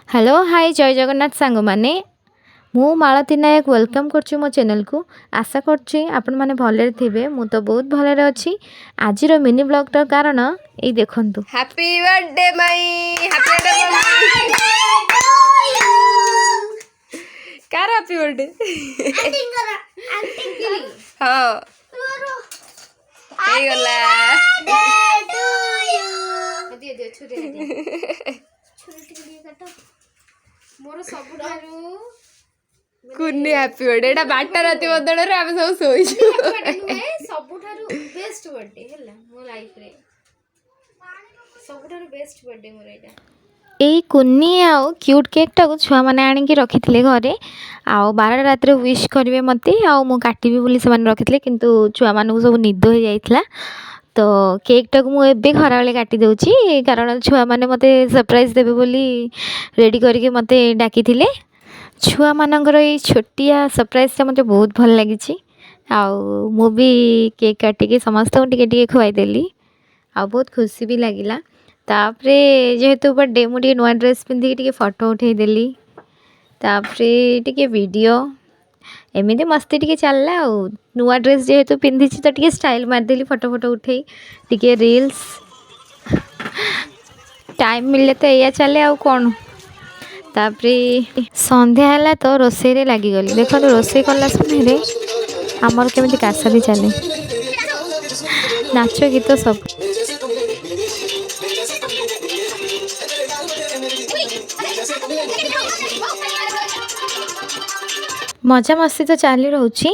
Hello hi जय जगन्नाथ सांग मैंने मु मालती नायक वेलकम करछु मो चैनल को। आशा करछि आपण माने भले थिबे। मु तो बहुत भले अछि। आजिर मिनी ब्लॉग टा कारण ए देखंतु। हैप्पी बर्थडे माई। हैप्पी बर्थडे कार हैप्पी बर्थडे हां हे गला दिए दिए छुरी काटो मोर सब ठारू कुन्नी हैप्पी बर्थडे एटा 12टा राती बदल रे हम सब सोई सब ठारू बेस्ट बर्थडे हैला मो लाइफ रे सब ठारू बेस्ट बर्थडे मोर एटा। एई कुन्नी आउ क्यूट केक टा को छुआ माने आनी के रखिथिले घरे आउ 12 रात रे विश करिवे मते आउ मु काटिबी बोली से माने रखिथिले किंतु छुआ मानू सब निद हो जाइतला। तो केक टा को मु एबे खरा बेले काटी दउची कारण छुआ माने मते सरप्राइज देबे बोली रेडी करके मते डाकिथिले। छुआ मानकर ये छोटिया सरप्राइज टा मते बहुत भल लागिची आउ मु भी केक काटी के समस्त टिके टिके खुआई देली आ बहुत खुशी भी लागिला। तापरे जेहेतु बर्थडे मु टिके नुआ ड्रेस पिंधि टिके फोटो उठे देली तापरे टिके वीडियो एमिति मस्ती टिके चलला आ नुआ ड्रेस जेहेतु पिंधि तो टिके स्टाइल मार देली फोटो फोटो उठे टिके रील्स टाइम मिलले तो या चले आ कोन। तापरे संध्या हला तो रोसे रे लागी गली देखो रोसे कला समय रे हमर केमिति कासली चले नाच गीत सब मजा मस्ती तो चली रोची।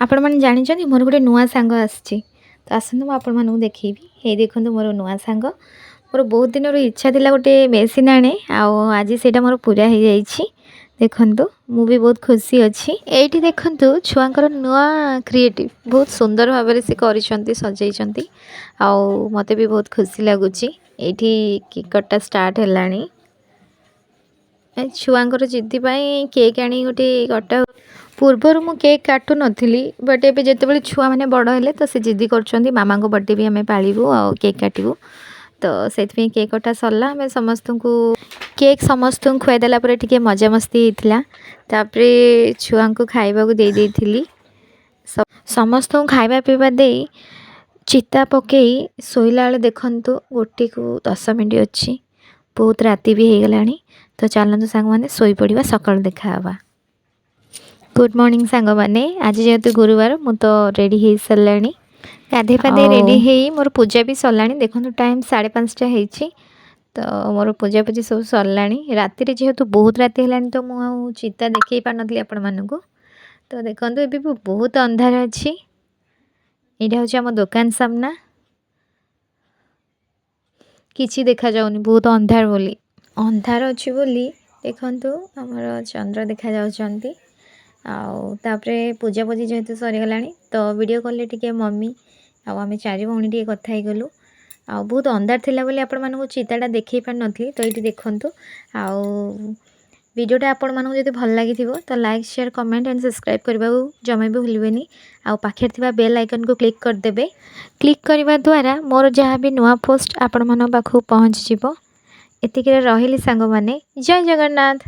आपण माने जानि छथि मोर गोटे नुआ सांग आछि तो आसनु म आपण मानू देखैबी। हे देखंतु मोर नुआ सांग मोर बहुत दिन रो इच्छा थिला गोटे मेसिन आने आ आज सेटा मोर पूरा हो जाइछि। देखंतु मु भी बहुत खुशी अछि। एठी देखंतु छुआंकर नुआ क्रिएटिव बहुत सुंदर भाबरे से करिसंती सजाइसंती आ मते भी बहुत खुशी लागुछि। एठी केक कटा स्टार्ट हेलानी छुआंकर जिद्दी पाई केक आनी गोटे कटा पूर्वर मु केक काटू नथिली बट एबे जेतेबेले छुआ माने बड़ हेले तो से जिद्दी करछंती मामा को बर्थडे भी हमें पालिबू आ केक काटिबू तो सेथि केक कटा सरला हमें समस्त को केक समस्त खुआई देला परे टिके मजा मस्ती हेतिला। तापरे छुआ को खाइबा को दे देथिली समस्त को खाइबा पीबा दे चिता पकई सोइला बेले देखंतु गोटी को 10 मिनिट अछि बहुत राती भी हे गलानी तो चलतु सांग माने सोई पड़िबा सकाळ देखा हवा। गुड मॉर्निंग सांग माने आज जेहेतु गुरुवार मु तो रेडी हे सरलानी गाधे पाधे रेडी हे मोर पूजा भी सरलानी देखंतु टाइम 5:30 हेछि तो मोर पूजा पूजी सब सरलानी। राती रे जेहेतु बहुत राती हेलानी तो मु चिता देखै पा नथली आपण मानकू तो देखंतु एबे बहुत अंधार अछि। एटा होछि हम दुकान सामना किछि देखा जाउनी बहुत अंधार बोली अंधार अछि बोली देखंतु हमर चंद्र देखा जाउछंती आउ तापरे पूजा पूजी जेहेतु सरी गलानी तो वीडियो कॉल ले टिके मम्मी आउ आमे चारि भौणी टिके कथा हे गलु आउ बहुत अंधार थिला बोली आपण मानकू चिताटा देखै पा नथली तो एठी देखंतु आउ वीडियोटा आपण मानकू जदि भल लागिथिबो तो like share comment and subscribe करबा जमे भी भूलबेनी आउ पाखे थिबा बेल आइकन को क्लिक कर देबे। क्लिक करबा द्वारा मोर जहाँ भी नुआ पोस्ट आपण मानक पाखु पहुँच जिवो। एतिके रहिली सांग माने जय जगन्नाथ।